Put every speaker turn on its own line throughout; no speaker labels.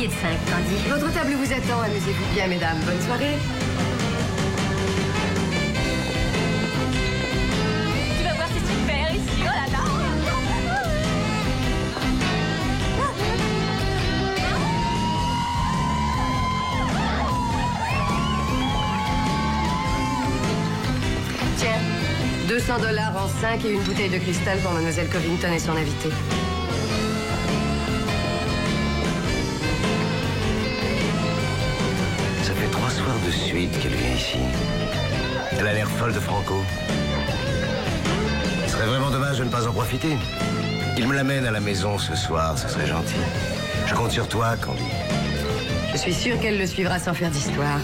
billet de 5, Candy.
Votre table vous attend, amusez-vous bien, mesdames. Bonne soirée.
Tu vas voir, c'est super ici, oh là là.
Tiens, 200 $ en 5 et une bouteille de cristal pour mademoiselle Covington et son invité.
Ça fait 3 soirs de suite qu'elle vient ici. Elle a l'air folle de Franco. Ce serait vraiment dommage de ne pas en profiter. Il me l'amène à la maison ce soir, ce serait gentil. Je compte sur toi, Candy.
Je suis sûre qu'elle le suivra sans faire d'histoire.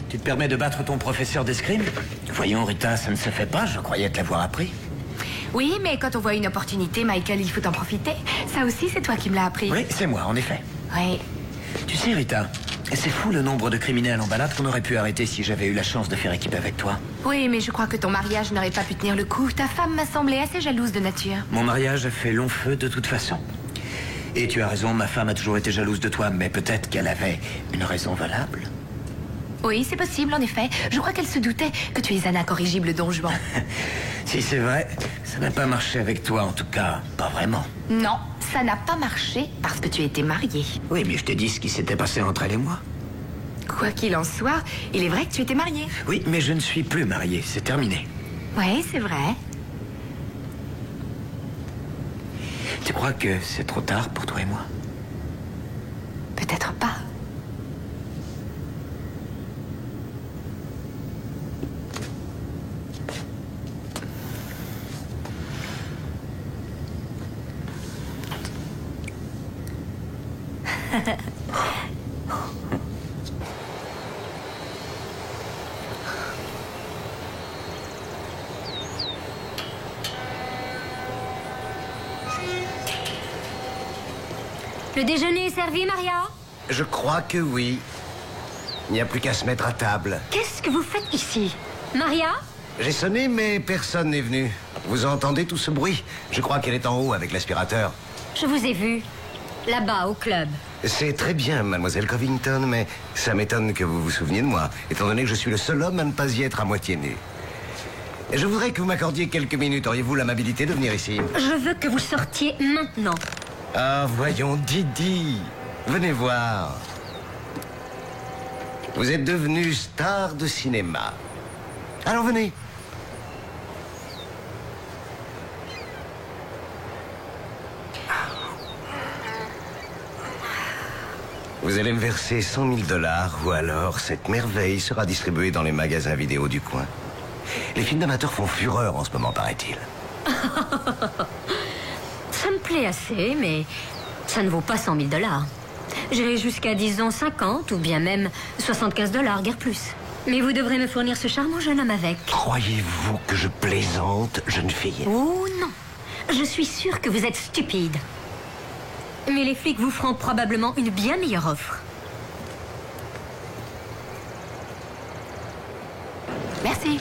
Tu te permets de battre ton professeur d'escrime? Voyons, Rita, ça ne se fait pas, je croyais te l'avoir appris.
Oui, mais quand on voit une opportunité, Michael, il faut en profiter. Ça aussi, c'est toi qui me l'as appris.
Oui, c'est moi, en effet.
Oui.
Tu sais, Rita, c'est fou le nombre de criminels en balade qu'on aurait pu arrêter si j'avais eu la chance de faire équipe avec toi.
Oui, mais je crois que ton mariage n'aurait pas pu tenir le coup. Ta femme m'a semblé assez jalouse de nature.
Mon mariage a fait long feu de toute façon. Et tu as raison, ma femme a toujours été jalouse de toi, mais peut-être qu'elle avait une raison valable.
Oui, c'est possible, en effet. Je crois qu'elle se doutait que tu es un incorrigible don Juan.
Si c'est vrai, ça n'a pas marché avec toi, en tout cas, pas vraiment.
Non, ça n'a pas marché parce que tu étais marié.
Oui, mais je t'ai dit ce qui s'était passé entre elle et moi.
Quoi qu'il en soit, il est vrai que tu étais marié.
Oui, mais je ne suis plus marié, c'est terminé.
Oui, c'est vrai.
Tu crois que c'est trop tard pour toi et moi?
Peut-être pas.
Le déjeuner est servi, Maria?
Je crois que oui. Il n'y a plus qu'à se mettre à table.
Qu'est-ce que vous faites ici? Maria?
J'ai sonné, mais personne n'est venu. Vous entendez tout ce bruit? Je crois qu'elle est en haut avec l'aspirateur.
Je vous ai vu. Là-bas, au club.
C'est très bien, mademoiselle Covington, mais ça m'étonne que vous vous souveniez de moi, étant donné que je suis le seul homme à ne pas y être à moitié nu. Je voudrais que vous m'accordiez quelques minutes. Auriez-vous l'amabilité de venir ici?
Je veux que vous sortiez maintenant.
Ah, voyons, Didi. Venez voir. Vous êtes devenue star de cinéma. Alors venez. Vous allez me verser 100 000 $, ou alors cette merveille sera distribuée dans les magasins vidéo du coin. Les films d'amateurs font fureur en ce moment, paraît-il.
Ça me plaît assez, mais ça ne vaut pas 100 000 $. J'irai jusqu'à, disons, 50 ou bien même 75 $, guère plus. Mais vous devrez me fournir ce charmant jeune homme avec.
Croyez-vous que je plaisante, jeune fille?
Oh non. Je suis sûre que vous êtes stupide. Mais les flics vous feront probablement une bien meilleure offre.
Merci.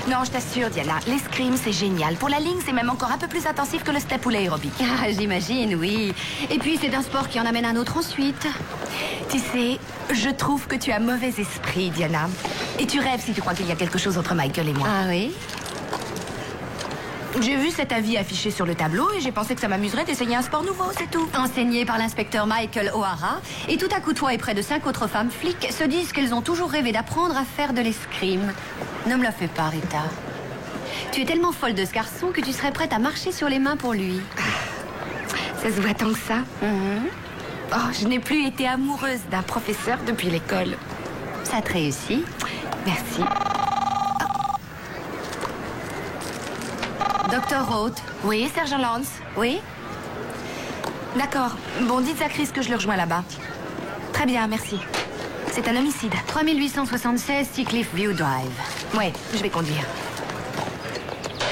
Non, je t'assure, Diana, l'escrime, c'est génial. Pour la ligne, c'est même encore un peu plus intensif que le step ou l'aérobic.
Ah, j'imagine, oui. Et puis, c'est un sport qui en amène un autre ensuite.
Tu sais, je trouve que tu as mauvais esprit, Diana. Et tu rêves si tu crois qu'il y a quelque chose entre Michael et moi.
Ah oui?
J'ai vu cet avis affiché sur le tableau et j'ai pensé que ça m'amuserait d'essayer un sport nouveau, c'est tout.
Enseigné par l'inspecteur Michael O'Hara. Et tout à coup, toi et près de 5 autres femmes flics se disent qu'elles ont toujours rêvé d'apprendre à faire de l'escrime. Ne me la fais pas, Rita. Tu es tellement folle de ce garçon que tu serais prête à marcher sur les mains pour lui.
Ça se voit tant que ça. Oh, je n'ai plus été amoureuse d'un professeur depuis l'école.
Ça te réussit.
Merci.
Docteur Roth.
Oui, sergent Lance.
Oui?
D'accord. Bon, dites à Chris que je le rejoins là-bas. Très bien, merci. C'est un homicide.
3876 Seacliff View Drive.
Ouais, je vais conduire.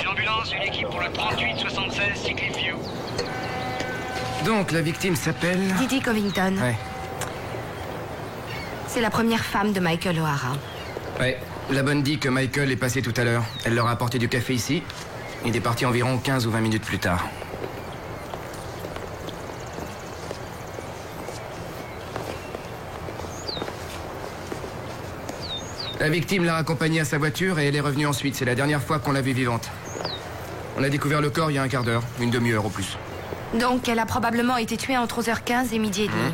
Une ambulance, une équipe pour le 3876 Seacliff View.
Donc, la victime s'appelle...
Didi Covington.
Ouais.
C'est la première femme de Michael O'Hara.
Ouais. La bonne dit que Michael est passé tout à l'heure. Elle leur a apporté du café ici. Il est parti environ 15 ou 20 minutes plus tard. La victime l'a accompagnée à sa voiture et elle est revenue ensuite. C'est la dernière fois qu'on l'a vue vivante. On a découvert le corps il y a un quart d'heure, une demi-heure au plus.
Donc, elle a probablement été tuée entre 11h15 et midi et demi.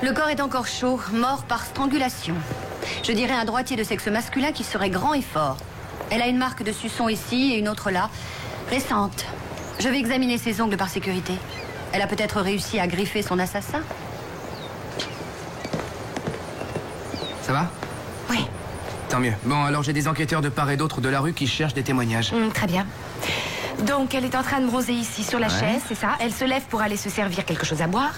Le corps est encore chaud, mort par strangulation. Je dirais un droitier de sexe masculin qui serait grand et fort. Elle a une marque de suçon ici et une autre là, récente. Je vais examiner ses ongles par sécurité. Elle a peut-être réussi à griffer son assassin.
Ça va?
Oui.
Tant mieux. Bon, alors j'ai des enquêteurs de part et d'autre de la rue qui cherchent des témoignages.
Très bien. Donc, elle est en train de bronzer ici sur la chaise, c'est ça? Elle se lève pour aller se servir quelque chose à boire.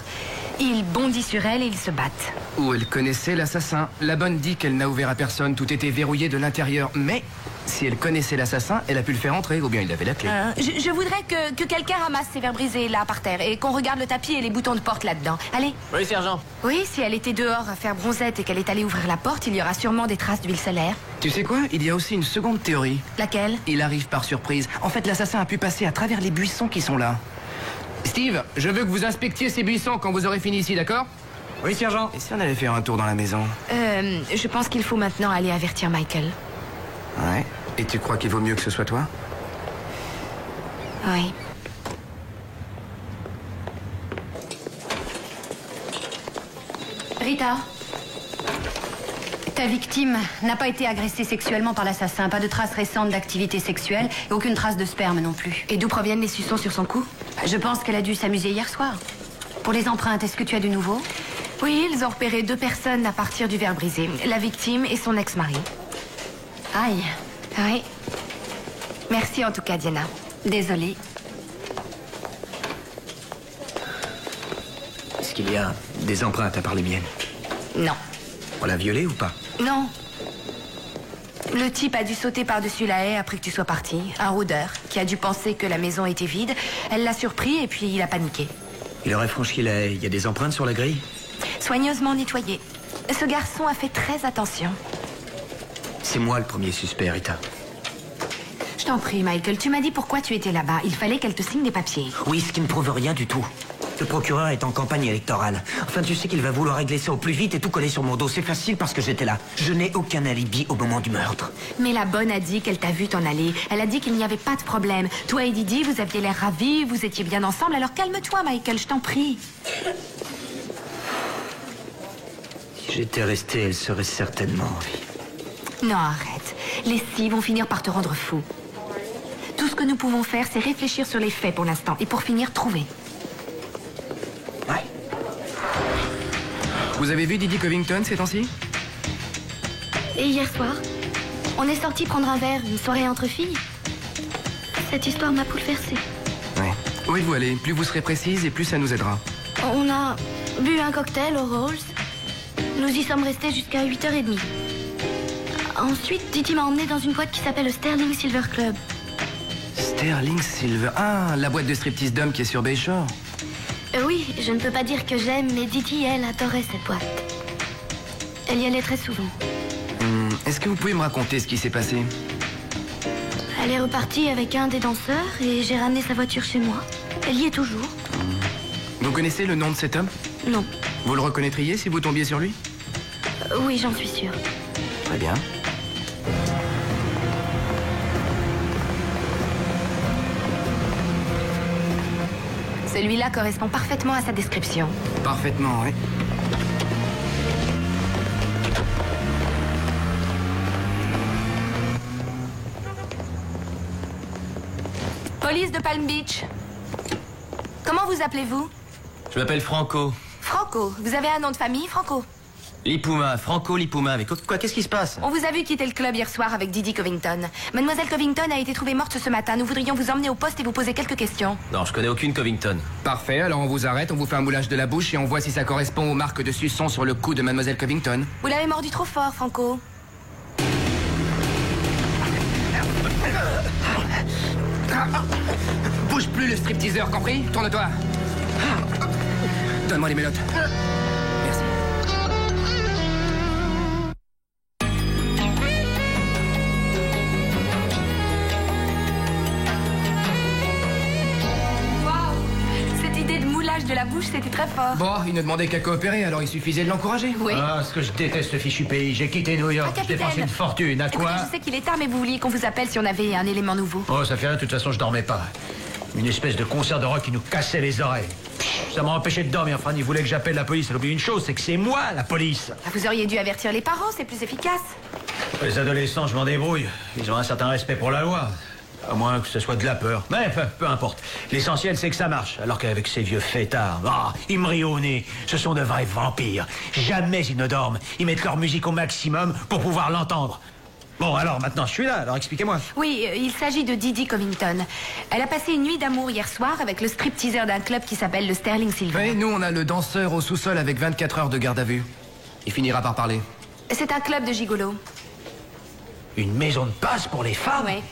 Il bondit sur elle et ils se battent.
Où elle connaissait l'assassin. La bonne dit qu'elle n'a ouvert à personne, tout était verrouillé de l'intérieur. Mais si elle connaissait l'assassin, elle a pu le faire entrer, ou bien il avait la clé.
Je voudrais que quelqu'un ramasse ses verres brisés là par terre et qu'on regarde le tapis et les boutons de porte là-dedans. Allez.
Oui, sergent.
Oui, si elle était dehors à faire bronzette et qu'elle est allée ouvrir la porte, il y aura sûrement des traces d'huile solaire.
Tu sais quoi? Il y a aussi une seconde théorie.
Laquelle?
Il arrive par surprise. En fait, l'assassin a pu passer à travers les buissons qui sont là. Steve, je veux que vous inspectiez ces buissons quand vous aurez fini ici, d'accord?
Oui, sergent.
Et si on allait faire un tour dans la maison?
Je pense qu'il faut maintenant aller avertir Michael.
Ouais. Et tu crois qu'il vaut mieux que ce soit toi?
Oui.
Rita, ta victime n'a pas été agressée sexuellement par l'assassin. Pas de traces récentes d'activité sexuelle et aucune trace de sperme non plus.
Et d'où proviennent les suçons sur son cou?
Je pense qu'elle a dû s'amuser hier soir. Pour les empreintes, est-ce que tu as du nouveau?
Oui, ils ont repéré 2 personnes à partir du verre brisé. La victime et son ex-mari.
Aïe.
Oui. Merci en tout cas, Diana.
Désolée.
Est-ce qu'il y a des empreintes à part les miennes?
Non.
On l'a violée ou pas?
Non. Le type a dû sauter par-dessus la haie après que tu sois parti. Un rôdeur qui a dû penser que la maison était vide. Elle l'a surpris et puis il a paniqué.
Il aurait franchi la haie. Il y a des empreintes sur la grille?
Soigneusement nettoyé. Ce garçon a fait très attention.
C'est moi le premier suspect, Rita.
Je t'en prie, Michael, tu m'as dit pourquoi tu étais là-bas. Il fallait qu'elle te signe des papiers.
Oui, ce qui ne prouve rien du tout. Le procureur est en campagne électorale. Enfin, tu sais qu'il va vouloir régler ça au plus vite et tout coller sur mon dos. C'est facile parce que j'étais là. Je n'ai aucun alibi au moment du meurtre.
Mais la bonne a dit qu'elle t'a vu t'en aller. Elle a dit qu'il n'y avait pas de problème. Toi et Didi, vous aviez l'air ravis, vous étiez bien ensemble. Alors calme-toi, Michael, je t'en prie.
Si j'étais resté, elle serait certainement en vie.
Non, arrête. Les scies vont finir par te rendre fou. Tout ce que nous pouvons faire, c'est réfléchir sur les faits pour l'instant. Et pour finir, trouver.
Ouais.
Vous avez vu Didi Covington ces temps-ci?
Et hier soir, on est sortis prendre un verre, une soirée entre filles. Cette histoire m'a bouleversée.
Ouais. Où êtes-vous allé? Plus vous serez précise et plus ça nous aidera.
On a bu un cocktail au Rolls. Nous y sommes restés jusqu'à 8h30. Ensuite, Didi m'a emmené dans une boîte qui s'appelle le Sterling Silver Club.
Sterling Silver. Ah, la boîte de striptease d'hommes qui est sur Bayshore.
Oui, je ne peux pas dire que j'aime, mais Didi, elle, adorait cette boîte. Elle y allait très souvent.
Est-ce que vous pouvez me raconter ce qui s'est passé?
Elle est repartie avec un des danseurs et j'ai ramené sa voiture chez moi. Elle y est toujours.
Vous connaissez le nom de cet homme?
Non.
Vous le reconnaîtriez si vous tombiez sur lui?
Oui, j'en suis sûre.
Très bien.
Celui-là correspond parfaitement à sa description.
Parfaitement, oui.
Police de Palm Beach. Comment vous appelez-vous?
Je m'appelle Franco.
Franco. Vous avez un nom de famille, Franco?
Lipuma, Franco Lipuma. Avec quoi? Qu'est-ce qui se passe?
On vous a vu quitter le club hier soir avec Didi Covington. Mademoiselle Covington a été trouvée morte ce matin. Nous voudrions vous emmener au poste et vous poser quelques questions.
Non, je connais aucune Covington.
Parfait, alors on vous arrête, on vous fait un moulage de la bouche et on voit si ça correspond aux marques de suçon sur le cou de Mademoiselle Covington.
Vous l'avez mordu trop fort, Franco.
Bouge plus le stripteaseur, compris? Tourne-toi. Donne-moi les menottes. Merci.
Cette idée de moulage de la bouche, c'était très fort.
Bon, il ne demandait qu'à coopérer, alors il suffisait de l'encourager.
Oui.
Ah, ce que je déteste ce fichu pays. J'ai quitté New York,
Ah,
j'ai dépensé
capitaine.
une fortune. À quoi?
Écoutez, je sais qu'il est tard, mais vous vouliez qu'on vous appelle si on avait un élément nouveau.
Oh, ça fait rien, de toute façon, je dormais pas. Une espèce de concert de rock qui nous cassait les oreilles. Ça m'a empêché de dormir. Franny voulait que j'appelle la police. Elle oublie une chose, c'est que c'est moi, la police.
Ah, vous auriez dû avertir les parents, c'est plus efficace.
Les adolescents, je m'en débrouille. Ils ont un certain respect pour la loi. À moins que ce soit de la peur. Mais peu importe. L'essentiel, c'est que ça marche. Alors qu'avec ces vieux fêtards, ils me rient au nez. Ce sont de vrais vampires. Jamais ils ne dorment. Ils mettent leur musique au maximum pour pouvoir l'entendre. Bon, alors maintenant, je suis là. Alors expliquez-moi.
Oui, il s'agit de Didi Covington. Elle a passé une nuit d'amour hier soir avec le stripteaseur d'un club qui s'appelle le Sterling Silver.
Oui, nous on a le danseur au sous-sol avec 24 heures de garde à vue. Il finira par parler.
C'est un club de gigolos.
Une maison de passe pour les femmes?
Oui.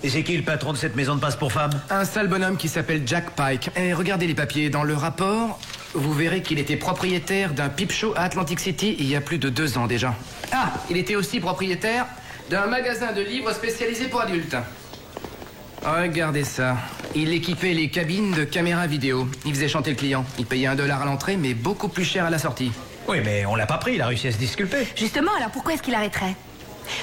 Et c'est qui le patron de cette maison de passe pour femmes?
Un sale bonhomme qui s'appelle Jack Pike. Et regardez les papiers. Dans le rapport, vous verrez qu'il était propriétaire d'un peep show à Atlantic City il y a plus de 2 ans déjà. Ah, il était aussi propriétaire d'un magasin de livres spécialisé pour adultes. Regardez ça. Il équipait les cabines de caméras vidéo. Il faisait chanter le client. Il payait $1 à l'entrée, mais beaucoup plus cher à la sortie.
Oui, mais on l'a pas pris. Il a réussi à se disculper.
Justement, alors pourquoi est-ce qu'il arrêterait?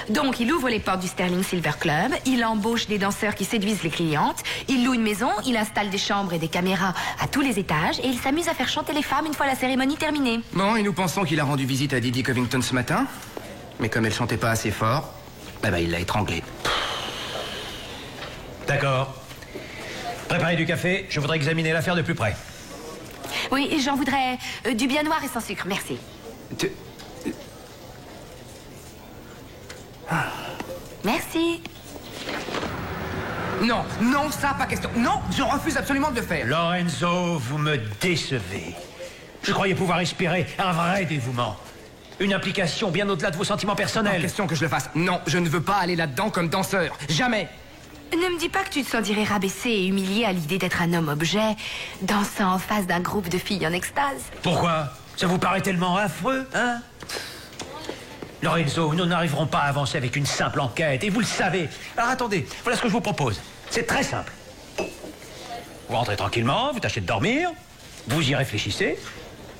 Donc, il ouvre les portes du Sterling Silver Club, il embauche des danseurs qui séduisent les clientes, il loue une maison, il installe des chambres et des caméras à tous les étages et il s'amuse à faire chanter les femmes une fois la cérémonie terminée.
Bon, et nous pensons qu'il a rendu visite à Didi Covington ce matin. Mais comme elle chantait pas assez fort, il l'a étranglée.
D'accord. Préparez du café. Je voudrais examiner l'affaire de plus près.
Oui, et j'en voudrais du bien noir et sans sucre, merci. Merci.
Non, non, ça, pas question. Non, je refuse absolument de le faire.
Lorenzo, vous me décevez. Je croyais pouvoir espérer un vrai dévouement. Une implication bien au-delà de vos sentiments personnels.
Pas question que je le fasse. Non, je ne veux pas aller là-dedans comme danseur. Jamais.
Ne me dis pas que tu te sentirais rabaissé et humilié à l'idée d'être un homme-objet, dansant en face d'un groupe de filles en extase.
Pourquoi? Ça vous paraît tellement affreux, hein? Lorenzo, nous n'arriverons pas à avancer avec une simple enquête, et vous le savez. Alors attendez, voilà ce que je vous propose. C'est très simple. Vous rentrez tranquillement, vous tâchez de dormir, vous y réfléchissez,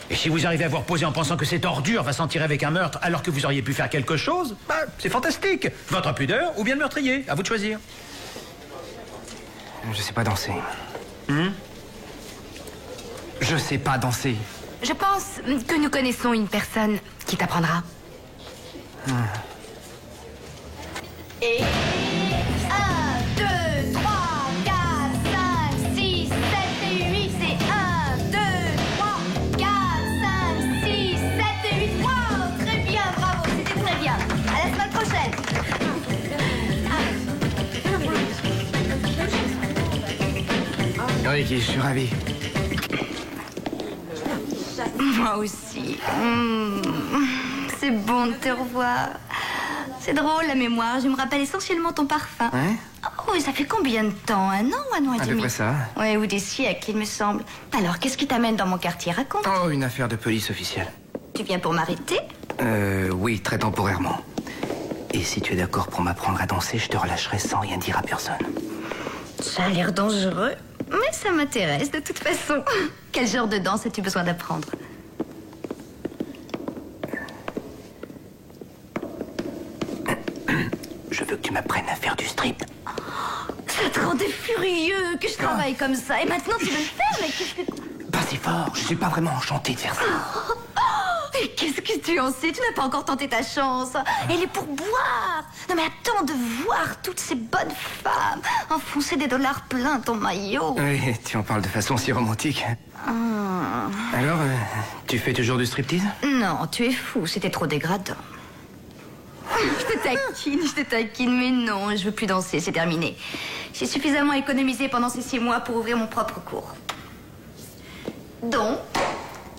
et si vous arrivez à vous reposer en pensant que cette ordure va s'en tirer avec un meurtre alors que vous auriez pu faire quelque chose, bah, c'est fantastique. Votre pudeur ou bien le meurtrier, à vous de choisir.
Je sais pas danser. Je sais pas danser.
Je pense que nous connaissons une personne qui t'apprendra.
Et 1, 2, 3, 4, 5, 6, 7 et 8, c'est 1, 2, 3, 4, 5, 6, 7 et 8. Wow, très bien, bravo, c'était très bien. À la semaine prochaine.
Oui, je suis ravi.
Moi aussi. C'est bon de te revoir. C'est drôle la mémoire, je me rappelle essentiellement ton parfum.
Ouais?
Oh, et ça fait combien de temps? Un an et
À peu
demi?
près ça.
Ouais, ou des siècles, il me semble. Alors, qu'est-ce qui t'amène dans mon quartier? Raconte.
Oh, une affaire de police officielle.
Tu viens pour m'arrêter?
Oui, très temporairement. Et si tu es d'accord pour m'apprendre à danser, je te relâcherai sans rien dire à personne.
Ça a l'air dangereux, mais ça m'intéresse de toute façon. Quel genre de danse as-tu besoin d'apprendre?
Je veux que tu m'apprennes à faire du strip.
Ça te rendait furieux que je travaille comme ça. Et maintenant, tu veux le faire, mais qu'est-ce que...
Pas si fort, je suis pas vraiment enchanté de faire ça.
Et qu'est-ce que tu en sais? Tu n'as pas encore tenté ta chance. Elle est pour boire. Non mais attends de voir toutes ces bonnes femmes enfoncer des dollars plein ton maillot.
Oui, tu en parles de façon si romantique. Alors, tu fais toujours du striptease?
Non, tu es fou, c'était trop dégradant. Je te taquine, mais non, je veux plus danser, c'est terminé. J'ai suffisamment économisé pendant ces 6 mois pour ouvrir mon propre cours. Donc,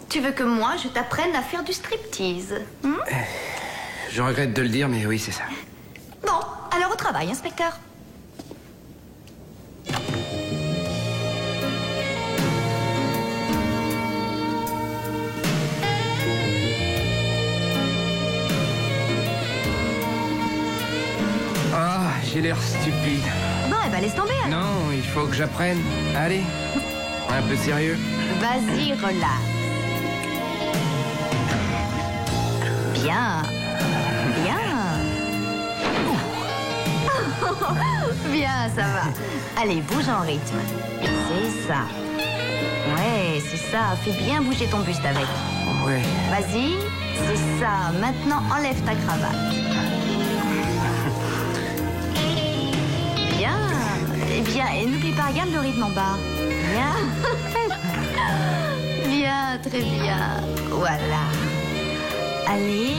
tu veux que moi, je t'apprenne à faire du striptease?
Je regrette de le dire, mais oui, c'est ça.
Bon, alors au travail, inspecteur.
Ah, j'ai l'air stupide.
Bon, eh ben laisse tomber alors.
Non, il faut que j'apprenne. Allez, un peu sérieux.
Vas-y, relax. Bien. Bien. Bien, ça va. Allez, bouge en rythme. C'est ça. Ouais, c'est ça. Fais bien bouger ton buste avec.
Ouais.
Vas-y, c'est ça. Maintenant, enlève ta cravate. Bien. Eh bien, et n'oublie pas, regarde le rythme en bas. Bien. Bien, très bien. Voilà. Allez,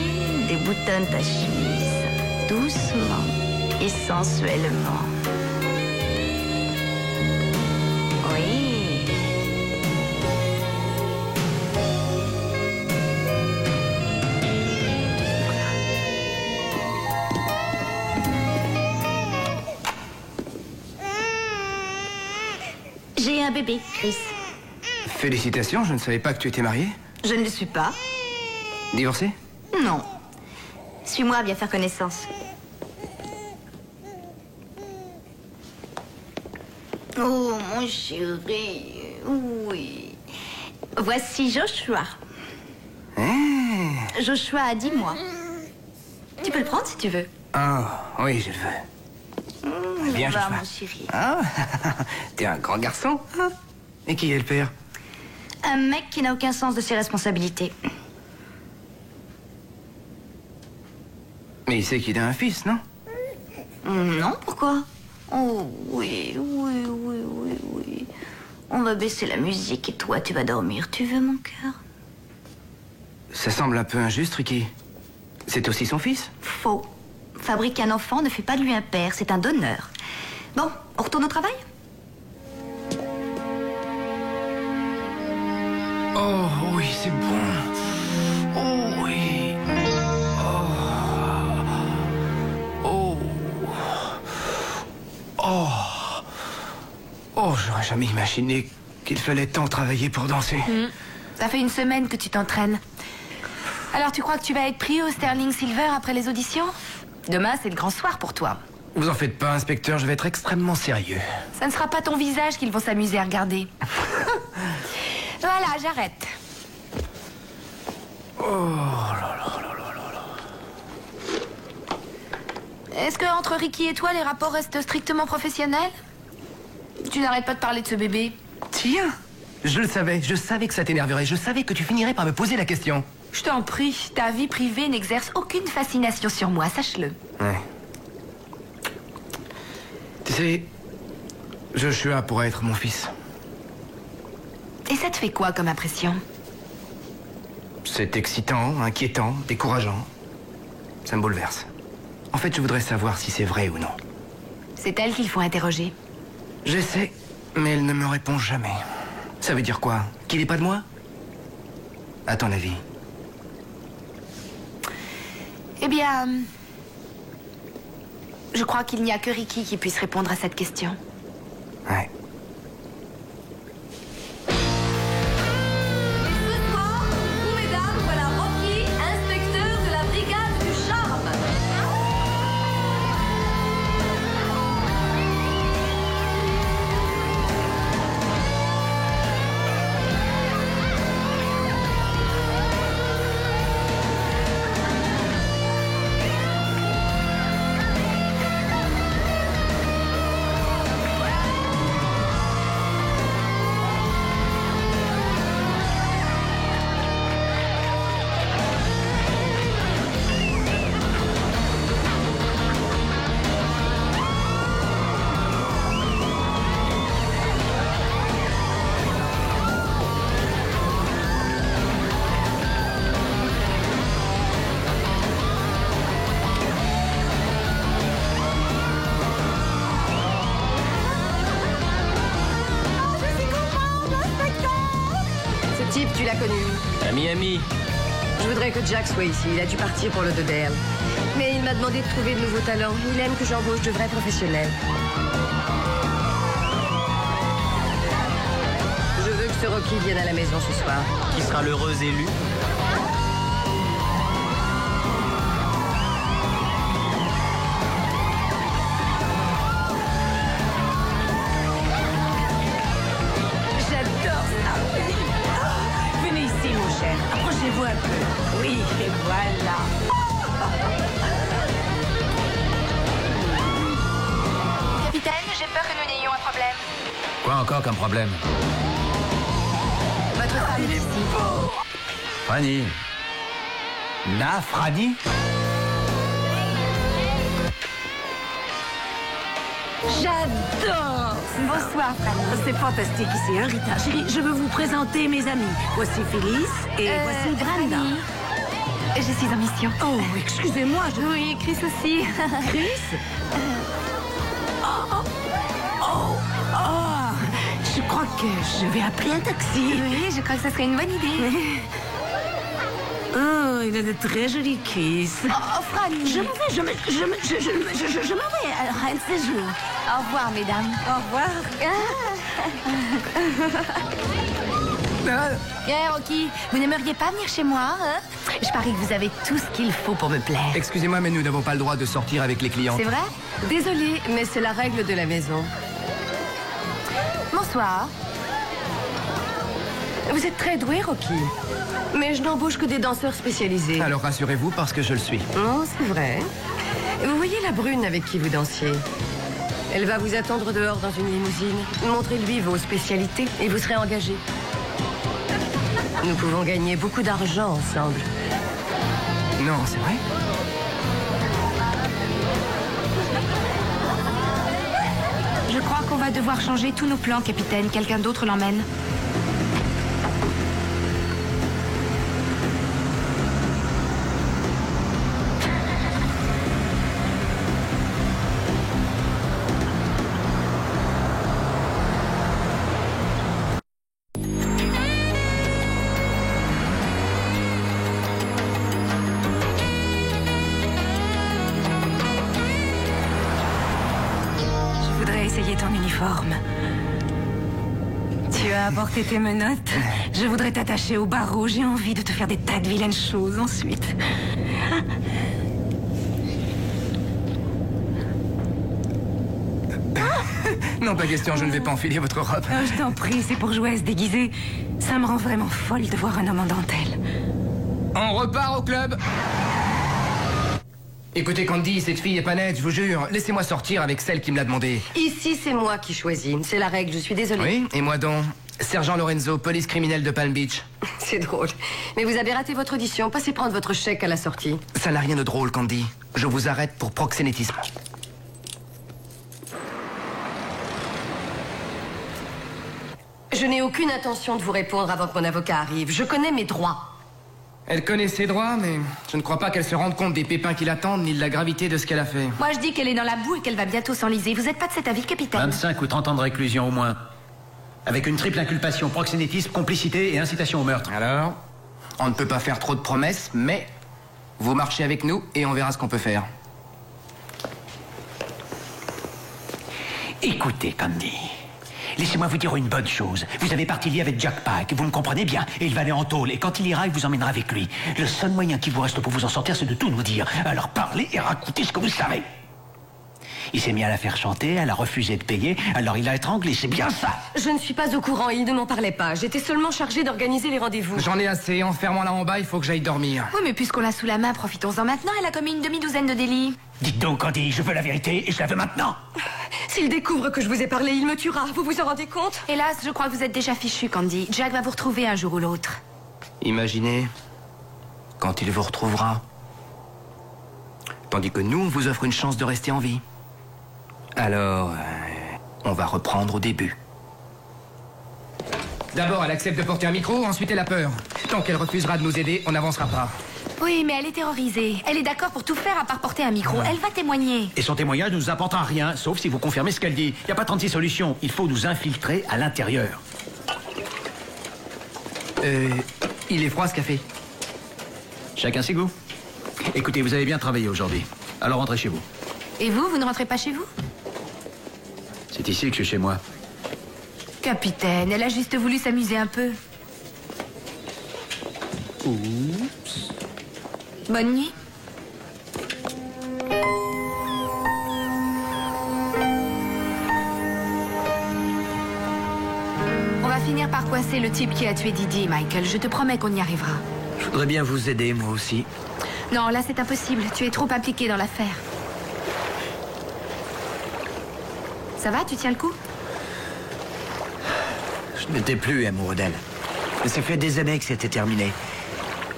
déboutonne ta chemise. Doucement et sensuellement. Oui. J'ai un bébé, Chris.
Félicitations, je ne savais pas que tu étais mariée.
Je ne le suis pas.
Divorcée?
Non. Suis-moi, viens faire connaissance. Oh, mon chéri. Oui. Voici Joshua. Joshua a 10 mois. Tu peux le prendre si tu veux.
Ah, oui, je le veux. Viens,
va,
Joshua.
mon chéri.
Ah, t'es un grand garçon. Hein? Et qui est le père?
Un mec qui n'a aucun sens de ses responsabilités.
Mais il sait qu'il a un fils, non?
Non, pourquoi? Oh, oui, oui, oui, oui, oui. On va baisser la musique et toi, tu vas dormir. Tu veux, mon cœur?
Ça semble un peu injuste, Ricky. C'est aussi son fils?
Faux. Fabriquer un enfant ne fait pas de lui un père, c'est un donneur. Bon, on retourne au travail?
Oh, oui, c'est bon. Oh, oui. Oh. Oh. Oh. Oh, j'aurais jamais imaginé qu'il fallait tant travailler pour danser.
Ça fait une semaine que tu t'entraînes. Alors tu crois que tu vas être pris au Sterling Silver après les auditions? Demain, c'est le grand soir pour toi.
Vous en faites pas, inspecteur, je vais être extrêmement sérieux.
Ça ne sera pas ton visage qu'ils vont s'amuser à regarder. Voilà, j'arrête.
Oh là là là là là là.
Est-ce que entre Ricky et toi, les rapports restent strictement professionnels? Tu n'arrêtes pas de parler de ce bébé.
Tiens, je savais que ça t'énerverait, je savais que tu finirais par me poser la question.
Je t'en prie, ta vie privée n'exerce aucune fascination sur moi, sache-le.
Ouais. Tu sais, Joshua pourrait être mon fils.
Et ça te fait quoi comme impression?
C'est excitant, inquiétant, décourageant. Ça me bouleverse. En fait, je voudrais savoir si c'est vrai ou non.
C'est elle qu'il faut interroger.
J'essaie, mais elle ne me répond jamais. Ça veut dire quoi? Qu'il n'est pas de moi? À ton avis?
Eh bien... je crois qu'il n'y a que Ricky qui puisse répondre à cette question.
Ouais.
Ce soir, vous mesdames, voilà Rocky, inspecteur de la brigade du charme. Ce type, tu l'as connu.
À Miami.
Je voudrais que Jack soit ici. Il a dû partir pour le Dodel. Mais il m'a demandé de trouver de nouveaux talents. Il aime que j'embauche de vrais professionnels. Je veux que ce Rocky vienne à la maison ce soir.
Qui sera l'heureux élu?
J'adore ça. Venez ici, mon cher. Approchez-vous un peu. Oui, et voilà.
Capitaine, j'ai peur que nous n'ayons un problème.
Quoi encore comme problème?
Votre femme est ici.
Franny. La Franny?
J'adore.
Bonsoir, Fanny.
C'est fantastique ici, hein, Rita. Chérie, je veux vous présenter mes amis. Voici Phyllis et voici Brenda.
Fanny, je suis en mission.
Oh, excusez-moi, je...
Oui, Chris aussi.
Chris? Je crois que je vais appeler un taxi.
Oui, je crois que ça serait une bonne idée.
Oh, il a de très jolis kisses.
Oh, Fanny.
Je m'en vais, je m'en vais à un séjour.
Au revoir, mesdames.
Au revoir.
Rocky, vous n'aimeriez pas venir chez moi, hein? Je parie que vous avez tout ce qu'il faut pour me plaire.
Excusez-moi, mais nous n'avons pas le droit de sortir avec les clients.
C'est vrai?
Désolée, mais c'est la règle de la maison.
Bonsoir.
Vous êtes très doué, Rocky. Mais je n'embauche que des danseurs spécialisés.
Alors rassurez-vous parce que je le suis.
Non, c'est vrai. Vous voyez la brune avec qui vous dansiez? Elle va vous attendre dehors dans une limousine. Montrez-lui vos spécialités et vous serez engagé. Nous pouvons gagner beaucoup d'argent ensemble.
Non, c'est vrai?
Je crois qu'on va devoir changer tous nos plans, capitaine. Quelqu'un d'autre l'emmène.
Je voudrais essayer ton uniforme. Tu as apporté tes menottes. Je voudrais t'attacher au barreau. J'ai envie de te faire des tas de vilaines choses ensuite.
Non, pas question, je ne vais pas enfiler votre robe.
Oh, je t'en prie, c'est pour jouer à se déguiser. Ça me rend vraiment folle de voir un homme en dentelle.
On repart au club. Écoutez, Candy, cette fille est pas nette, je vous jure. Laissez-moi sortir avec celle qui me l'a demandé.
Ici, c'est moi qui choisis. C'est la règle, je suis désolée.
Oui, et moi donc. Sergent Lorenzo, police criminelle de Palm Beach.
C'est drôle. Mais vous avez raté votre audition. Passez prendre votre chèque à la sortie.
Ça n'a rien de drôle, Candy. Je vous arrête pour proxénétisme.
Je n'ai aucune intention de vous répondre avant que mon avocat arrive. Je connais mes droits.
Elle connaît ses droits, mais je ne crois pas qu'elle se rende compte des pépins qui l'attendent ni de la gravité de ce qu'elle a fait.
Moi, je dis qu'elle est dans la boue et qu'elle va bientôt s'enliser. Vous n'êtes pas de cet avis, capitaine?
25 ou 30 ans de réclusion au moins. Avec une triple inculpation, proxénétisme, complicité et incitation au meurtre.
Alors, on ne peut pas faire trop de promesses, mais vous marchez avec nous et on verra ce qu'on peut faire.
Écoutez, Candy. Laissez-moi vous dire une bonne chose. Vous avez parti lié avec Jack Pike, vous me comprenez bien. Et il va aller en tôle, et quand il ira, il vous emmènera avec lui. Le seul moyen qui vous reste pour vous en sortir, c'est de tout nous dire. Alors parlez et racontez ce que vous savez. Il s'est mis à la faire chanter, elle a refusé de payer, alors il l'a étranglée, c'est bien ça.
Je ne suis pas au courant, il ne m'en parlait pas. J'étais seulement chargée d'organiser les rendez-vous.
J'en ai assez, enfermons-la en bas, il faut que j'aille dormir.
Oui, mais puisqu'on l'a sous la main, profitons-en maintenant. Elle a commis une demi-douzaine de délits.
Dites donc, Candy, je veux la vérité et je la veux maintenant.
S'il découvre que je vous ai parlé, il me tuera. Vous vous en rendez compte?
Hélas, je crois que vous êtes déjà fichu, Candy. Jack va vous retrouver un jour ou l'autre.
Imaginez, quand il vous retrouvera. Tandis que nous, on vous offre une chance de rester en vie. Alors, on va reprendre au début. D'abord, elle accepte de porter un micro, ensuite elle a peur. Tant qu'elle refusera de nous aider, on n'avancera pas.
Oui, mais elle est terrorisée. Elle est d'accord pour tout faire à part porter un micro. Elle va témoigner.
Et son témoignage ne nous apportera rien, sauf si vous confirmez ce qu'elle dit. Il n'y a pas 36 solutions, il faut nous infiltrer à l'intérieur.
Il est froid ce café.
Chacun ses goûts. Écoutez, vous avez bien travaillé aujourd'hui. Alors rentrez chez vous.
Et vous ne rentrez pas chez vous?
C'est ici que je suis chez moi.
Capitaine, elle a juste voulu s'amuser un peu.
Oups.
Bonne nuit. On va finir par coincer le type qui a tué Didi, Michael. Je te promets qu'on y arrivera.
Je voudrais bien vous aider, moi aussi.
Non, là c'est impossible. Tu es trop impliqué dans l'affaire. Ça va, tu tiens le coup?
Je n'étais plus amoureux d'elle. Mais ça fait des années que c'était terminé.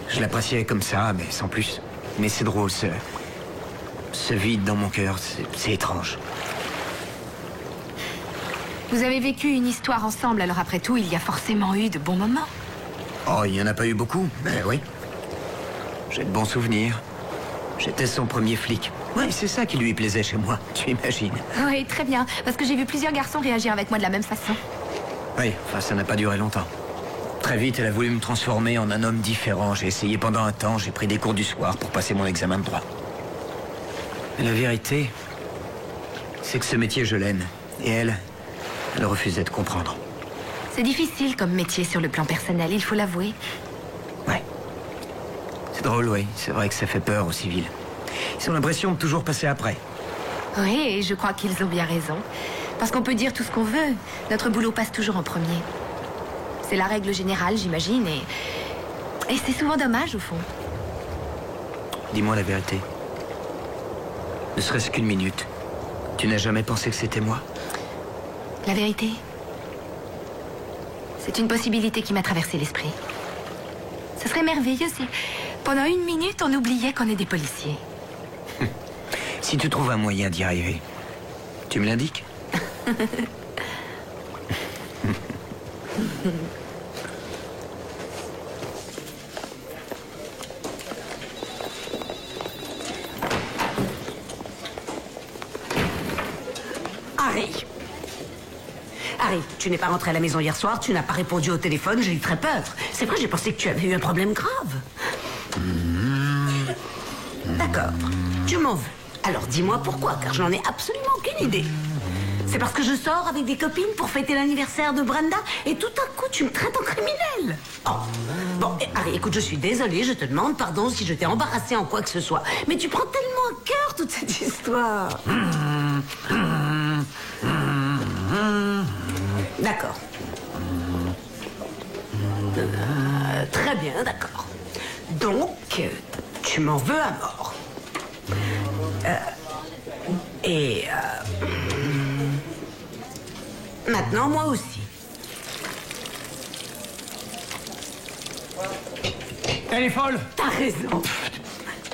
Je l'appréciais comme ça, mais sans plus. Mais c'est drôle, ce vide dans mon cœur, c'est étrange.
Vous avez vécu une histoire ensemble, alors après tout, il y a forcément eu de bons moments.
Oh, il n'y en a pas eu beaucoup, mais oui. J'ai de bons souvenirs. J'étais son premier flic. Ouais, c'est ça qui lui plaisait chez moi, tu imagines.
Oui, très bien, parce que j'ai vu plusieurs garçons réagir avec moi de la même façon.
Oui, enfin, ça n'a pas duré longtemps. Très vite, elle a voulu me transformer en un homme différent. J'ai essayé pendant un temps, j'ai pris des cours du soir pour passer mon examen de droit. Mais la vérité, c'est que ce métier, je l'aime. Et elle refusait de comprendre.
C'est difficile comme métier sur le plan personnel, il faut l'avouer.
Ouais. C'est drôle, oui. C'est vrai que ça fait peur aux civils. Ils ont l'impression de toujours passer après.
Oui, et je crois qu'ils ont bien raison. Parce qu'on peut dire tout ce qu'on veut. Notre boulot passe toujours en premier. C'est la règle générale, j'imagine, et c'est souvent dommage, au fond.
Dis-moi la vérité. Ne serait-ce qu'une minute. Tu n'as jamais pensé que c'était moi?
La vérité? C'est une possibilité qui m'a traversé l'esprit. Ce serait merveilleux si, pendant une minute, on oubliait qu'on est des policiers.
Si tu trouves un moyen d'y arriver, tu me l'indiques?
Harry, tu n'es pas rentré à la maison hier soir, tu n'as pas répondu au téléphone, j'ai eu très peur. C'est vrai, j'ai pensé que tu avais eu un problème grave. D'accord, tu m'en veux. Alors dis-moi pourquoi, car je n'en ai absolument aucune idée. C'est parce que je sors avec des copines pour fêter l'anniversaire de Brenda et tout à coup tu me traites en criminel. Oh. Bon, Harry, écoute, je suis désolée, je te demande pardon si je t'ai embarrassé en quoi que ce soit. Mais tu prends tellement à cœur toute cette histoire. D'accord. Très bien, d'accord. Donc, tu m'en veux à mort. Maintenant, moi aussi.
Elle est folle.
T'as raison.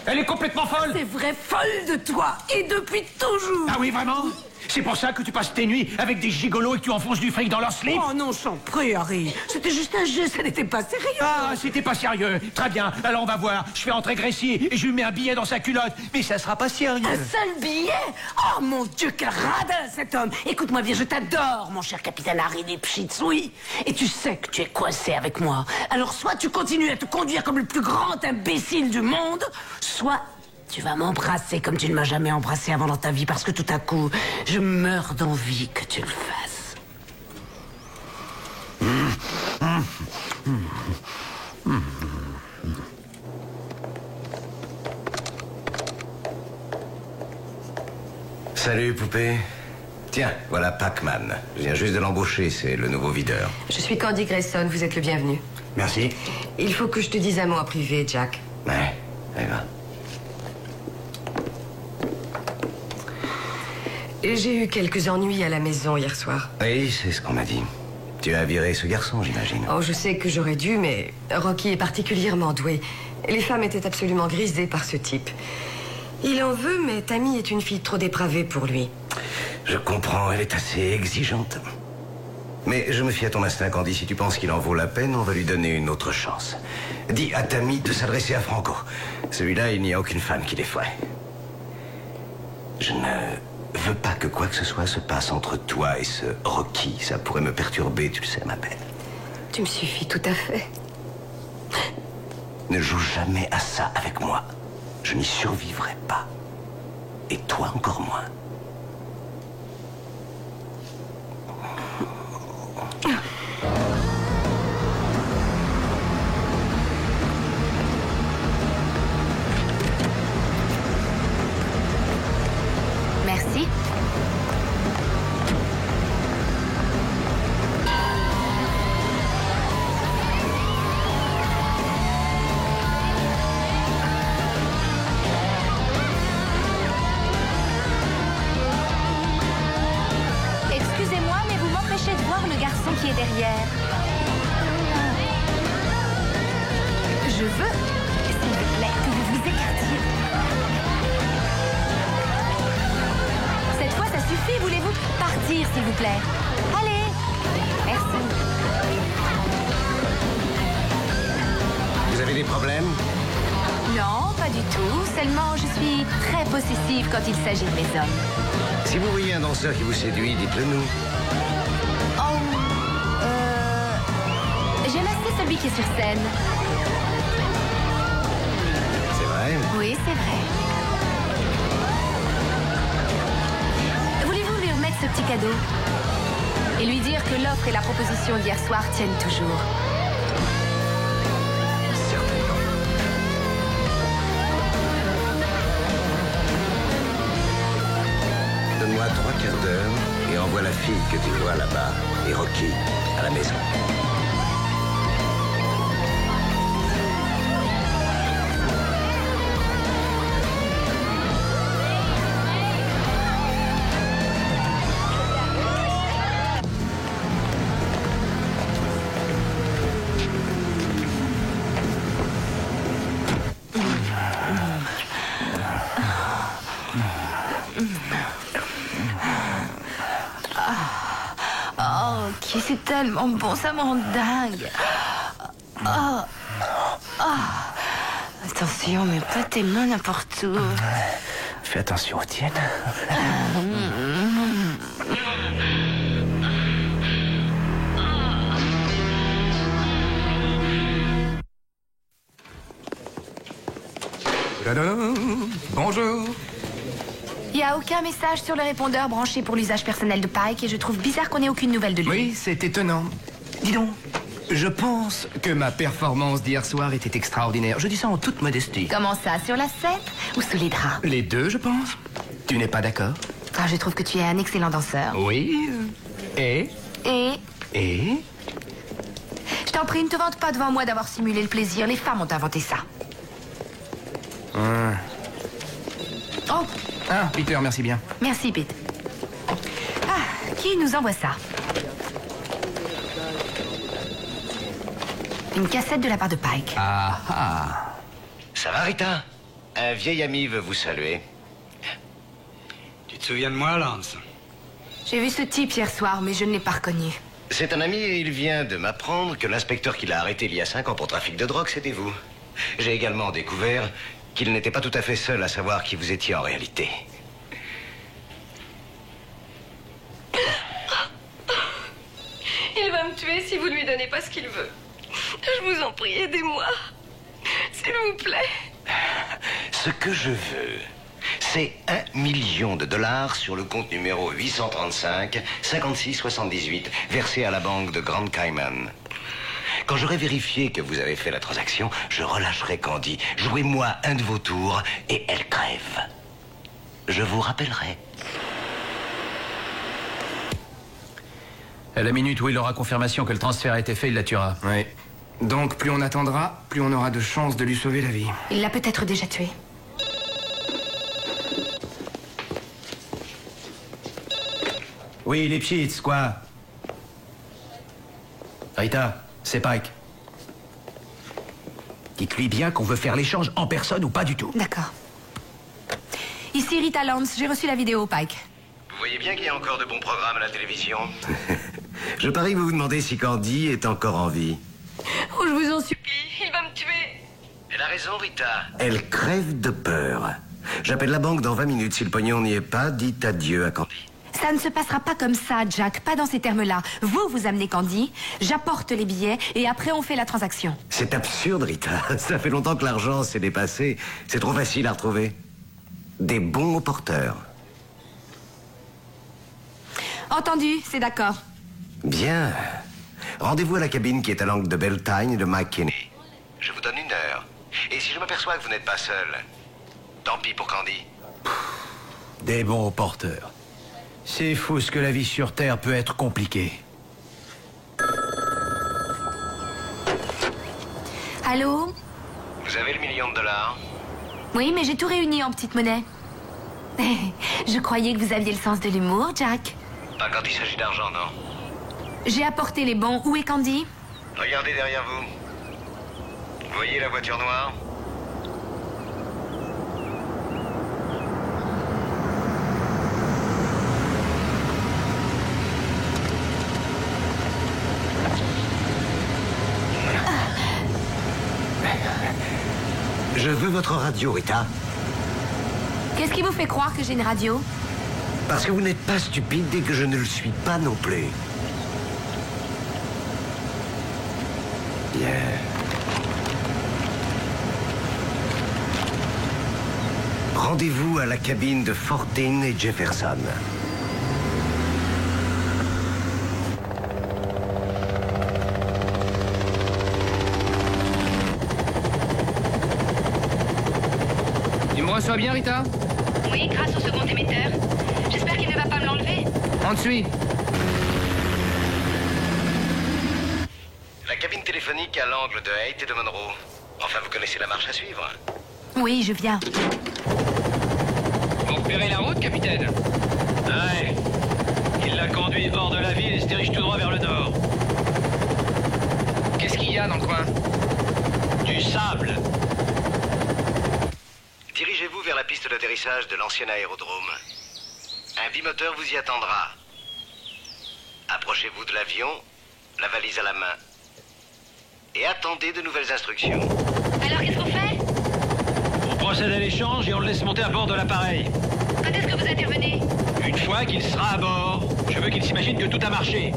Elle est complètement folle.
C'est vrai, folle de toi. Et depuis toujours.
Ah oui, vraiment? C'est pour ça que tu passes tes nuits avec des gigolos et que tu enfonces du fric dans leur slip?
Oh non, j'en prie, Harry. C'était juste un jeu, ça n'était pas sérieux.
Ah, c'était pas sérieux. Très bien, alors on va voir. Je fais entrer Gracie et je lui mets un billet dans sa culotte. Mais ça sera pas sérieux.
Un seul billet? Oh mon Dieu, quel radin cet homme. Écoute-moi bien, je t'adore, mon cher capitaine Harry Lipschitz, oui. Et tu sais que tu es coincé avec moi. Alors soit tu continues à te conduire comme le plus grand imbécile du monde, soit... tu vas m'embrasser comme tu ne m'as jamais embrassé avant dans ta vie parce que tout à coup, je meurs d'envie que tu le fasses.
Salut, poupée. Tiens, voilà Pac-Man. Je viens juste de l'embaucher, c'est le nouveau videur.
Je suis Candy Grayson, vous êtes le bienvenu.
Merci.
Il faut que je te dise un mot en privé, Jack.
Ouais, allez, va.
J'ai eu quelques ennuis à la maison hier soir.
Oui, c'est ce qu'on m'a dit. Tu as viré ce garçon, j'imagine.
Oh, je sais que j'aurais dû, mais Rocky est particulièrement doué. Les femmes étaient absolument grisées par ce type. Il en veut, mais Tammy est une fille trop dépravée pour lui.
Je comprends, elle est assez exigeante. Mais je me fie à ton instinct, Candy. Si tu penses qu'il en vaut la peine, on va lui donner une autre chance. Dis à Tammy de s'adresser à Franco. Celui-là, il n'y a aucune femme qui l'effraie. Je ne veux pas que quoi que ce soit se passe entre toi et ce Rocky. Ça pourrait me perturber, tu le sais, ma belle.
Tu me suffis tout à fait.
Ne joue jamais à ça avec moi. Je n'y survivrai pas. Et toi encore moins.
Merci. Excusez-moi, mais vous m'empêchez de voir le garçon qui est derrière. Je veux, s'il vous plaît, que vous vous écartiez. Cette fois, ça suffit. Voulez-vous partir, s'il vous plaît? Allez. Merci.
Vous avez des problèmes?
Non, pas du tout. Seulement, je suis très possessive quand il s'agit de mes hommes.
Si vous voyez un danseur qui vous séduit, dites-le nous.
Oh, j'aime assez celui qui est sur scène.
C'est vrai?
Oui, c'est vrai. Voulez-vous lui remettre ce petit cadeau? Et lui dire que l'offre et la proposition d'hier soir tiennent toujours.
Donne-moi 3 quarts d'heure et envoie la fille que tu vois là-bas et Rocky à la maison.
Oh, ok, c'est tellement bon, ça me rend dingue. Oh. Oh. Attention, mais pas tes mains n'importe où.
Fais attention aux tiennes.
Tadam. Bonjour.
Y n'y a aucun message sur le répondeur branché pour l'usage personnel de Pike et je trouve bizarre qu'on ait aucune nouvelle de lui.
Oui, c'est étonnant. Dis donc, je pense que ma performance d'hier soir était extraordinaire. Je dis ça en toute modestie.
Comment ça, sur la scène ou sous les draps?
Les deux, je pense. Tu n'es pas d'accord?
Ah, je trouve que tu es un excellent danseur.
Oui. Et?
Je t'en prie, ne te vante pas devant moi d'avoir simulé le plaisir. Les femmes ont inventé ça. Oh!
Ah, Peter, merci bien.
Merci, Pete. Ah, qui nous envoie ça? Une cassette de la part de Pike.
Ah ah.
Ça va, Rita? Un vieil ami veut vous saluer.
Tu te souviens de moi, Lance?
J'ai vu ce type hier soir, mais je ne l'ai pas reconnu.
C'est un ami et il vient de m'apprendre que l'inspecteur qui l'a arrêté il y a 5 ans pour trafic de drogue, c'était vous. J'ai également découvert qu'il n'était pas tout à fait seul à savoir qui vous étiez en réalité.
Il va me tuer si vous ne lui donnez pas ce qu'il veut. Je vous en prie, aidez-moi. S'il vous plaît.
Ce que je veux, c'est $1 million sur le compte numéro 835 56 78 versé à la banque de Grand Cayman. Quand j'aurai vérifié que vous avez fait la transaction, je relâcherai Candy. Jouez-moi un de vos tours et elle crève. Je vous rappellerai.
À la minute où il aura confirmation que le transfert a été fait, il la tuera.
Oui. Donc, plus on attendra, plus on aura de chances de lui sauver la vie.
Il l'a peut-être déjà tué.
Oui, les Pchits, quoi? Rita, c'est Pike. Dites-lui bien qu'on veut faire l'échange en personne ou pas du tout.
D'accord. Ici Rita Lance, j'ai reçu la vidéo, Pike.
Vous voyez bien qu'il y a encore de bons programmes à la télévision. Je parie que vous vous demandez si Candy est encore en vie.
Oh, je vous en supplie, il va me tuer.
Elle a raison, Rita. Elle crève de peur. J'appelle la banque dans 20 minutes. Si le pognon n'y est pas, dites adieu à Candy.
Ça ne se passera pas comme ça, Jack, pas dans ces termes-là. Vous amenez Candy, j'apporte les billets et après on fait la transaction.
C'est absurde, Rita. Ça fait longtemps que l'argent s'est dépassé. C'est trop facile à retrouver. Des bons porteurs.
Entendu, c'est d'accord.
Bien. Rendez-vous à la cabine qui est à l'angle de Beltane et de McKinney. Je vous donne 1 heure. Et si je m'aperçois que vous n'êtes pas seul, tant pis pour Candy.
Des bons porteurs. C'est fou ce que la vie sur Terre peut être compliquée.
Allô?
Vous avez le $1 million?
Oui, mais j'ai tout réuni en petite monnaie. Je croyais que vous aviez le sens de l'humour, Jack.
Pas quand il s'agit d'argent, non.
J'ai apporté les bons. Où est Candy?
Regardez derrière vous. Vous voyez la voiture noire? Je veux votre radio, Rita.
Qu'est-ce qui vous fait croire que j'ai une radio?
Parce que vous n'êtes pas stupide et que je ne le suis pas non plus. Bien. Rendez-vous à la cabine de Fortin et Jefferson.
Tu me reçois bien, Rita?
Oui, grâce au second émetteur. J'espère qu'il ne va pas me l'enlever.
On te suit.
La cabine téléphonique à l'angle de Haight et de Monroe. Enfin, vous connaissez la marche à suivre.
Oui, je viens.
Vous repérez la route, capitaine? Ouais. Il l'a conduit hors de la ville et se dirige tout droit vers le nord.
Qu'est-ce qu'il y a dans le coin?
Du sable.
Dirigez-vous vers la piste d'atterrissage de l'ancien aérodrome. Un bimoteur vous y attendra. Approchez-vous de l'avion, la valise à la main. Et attendez de nouvelles instructions.
Alors, qu'est-ce qu'on fait?
On procède à l'échange et on le laisse monter à bord de l'appareil.
Quand est-ce que vous intervenez?
Une fois qu'il sera à bord, je veux qu'il s'imagine que tout a marché.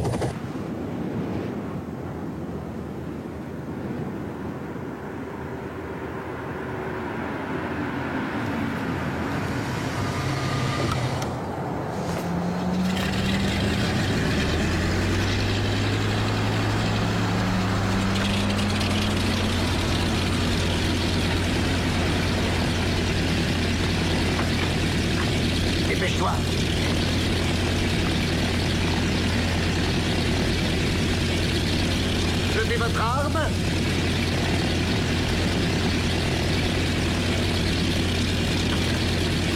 avez votre arme?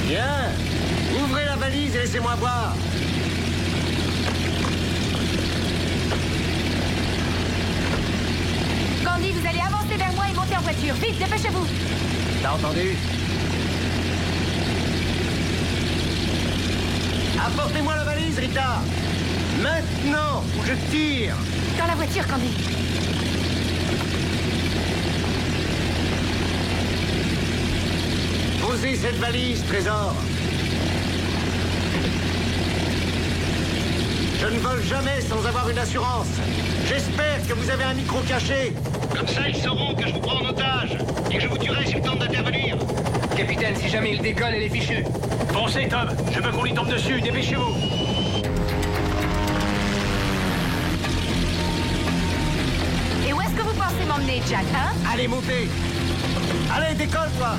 Bien. Ouvrez la valise et laissez-moi voir.
Candy, vous allez avancer vers moi et monter en voiture. Vite, dépêchez-vous.
T'as entendu? Apportez-moi la valise, Rita. Maintenant, ou je tire.
Dans la voiture, Candy.
Posez cette valise, trésor. Je ne vole jamais sans avoir une assurance. J'espère que vous avez un micro caché.
Comme ça, ils sauront que je vous prends en otage et que je vous tuerai s'ils tentent d'intervenir.
Capitaine, si jamais il décolle, elle est fichue.
Foncez, Tom. Je veux qu'on lui tombe dessus. Dépêchez-vous.
Et où est-ce que vous pensez m'emmener, Jack, hein?
Allez, montez. Allez, décolle, toi.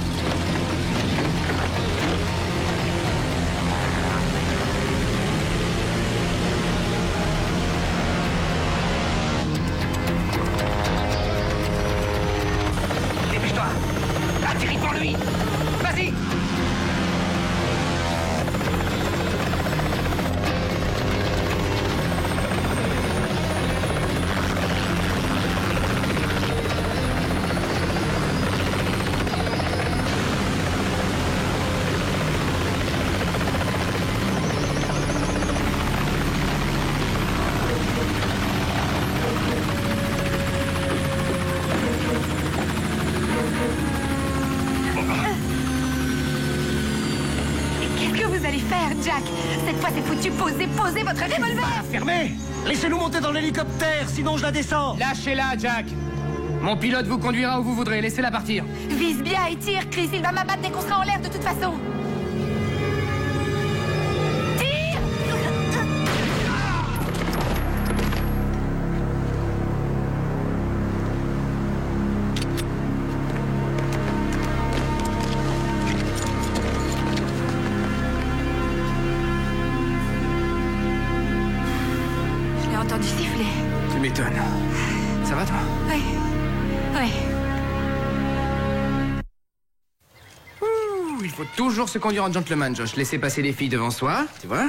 Dépêche-toi. Atterris pour lui. Vas-y.
Qu'est-ce que vous allez faire, Jack? Cette fois, c'est foutu. Posez votre revolver.
Fermez. Laissez-nous monter dans l'hélicoptère, sinon je la descends.
Lâchez-la, Jack. Mon pilote vous conduira où vous voudrez. Laissez-la partir.
Vise bien et tire, Chris. Il va m'abattre dès qu'on sera en l'air de toute façon. Tire! Je l'ai entendu siffler.
Tu m'étonnes. Ça va, toi?
Oui. Oui.
Il faut toujours se conduire en gentleman, Josh. Laisser passer les filles devant soi, tu vois?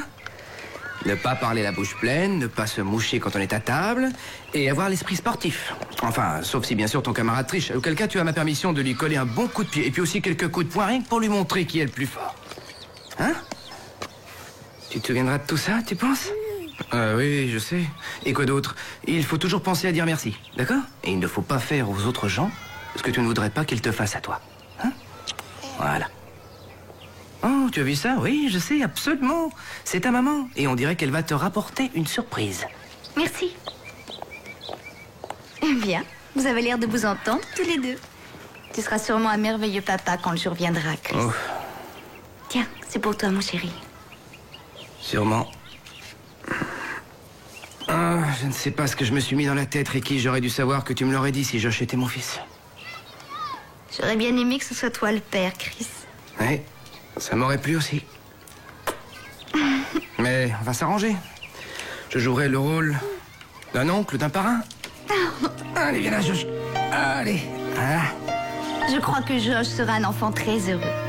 Ne pas parler la bouche pleine, ne pas se moucher quand on est à table, et avoir l'esprit sportif. Enfin, sauf si bien sûr ton camarade triche, auquel cas tu as ma permission de lui coller un bon coup de pied, et puis aussi quelques coups de poing, rien que pour lui montrer qui est le plus fort. Hein? Tu te souviendras de tout ça, tu penses? Oui, je sais. Et quoi d'autre? Il faut toujours penser à dire merci, d'accord? Et il ne faut pas faire aux autres gens ce que tu ne voudrais pas qu'ils te fassent à toi. Hein? Voilà. Oh, tu as vu ça? Oui, je sais, absolument. C'est ta maman. Et on dirait qu'elle va te rapporter une surprise.
Merci. Bien, vous avez l'air de vous entendre tous les deux. Tu seras sûrement un merveilleux papa quand le jour viendra, Chris.
Oh,
Tiens, c'est pour toi, mon chéri.
sûrement. Ah, je ne sais pas ce que je me suis mis dans la tête, Ricky. J'aurais dû savoir que tu me l'aurais dit si Josh était mon fils.
J'aurais bien aimé que ce soit toi le père, Chris.
Oui, ça m'aurait plu aussi. Mais on va s'arranger. Je jouerai le rôle d'un oncle, d'un parrain. Allez, viens là, Josh. Allez. Ah.
Je crois que Josh sera un enfant très heureux.